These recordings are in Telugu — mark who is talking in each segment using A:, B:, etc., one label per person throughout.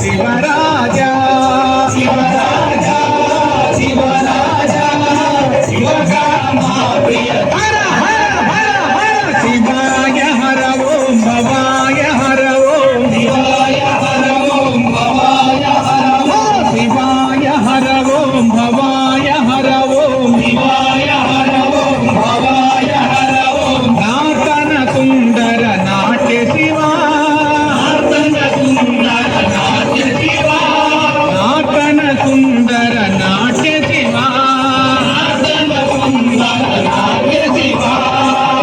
A: శివరాజా శివరాజా శివరాజా శివరామా ప్రియ హర హర హర హర శివాయ హర ఓం భవాయ హర ఓం శివాయ హర ఓం భవాయ హర ఓం శివాయ హర ఓం భవాయ హర ఓం శివాయ హర ఓం భవాయ హర ఓం నాటన సుందర నాట్య శివా నాటన సుందర నాట్య శివా నాటన సుందర నాట్య శివా నాటన సుందర నాట్య శివా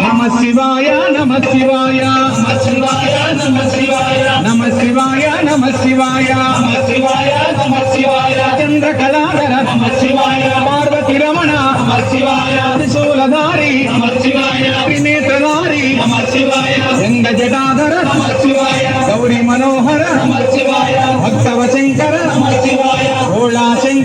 A: నమ శివాయ నమ శివాయ నమ శివాయ నమ శివాయ నమ శివాయ నమ శివాయ నమ శివాయ నమ శివాయ చంద్రకళాధర నమ శివాయ పార్వతి రమణ నమ శివాయ త్రిశూలధారి నమ శివాయ త్రినేత్రధారి నమ శివాయ గంగ జటాధర నమ శివాయ గౌరీ మనోహర నమ శివాయ భక్తవశంకర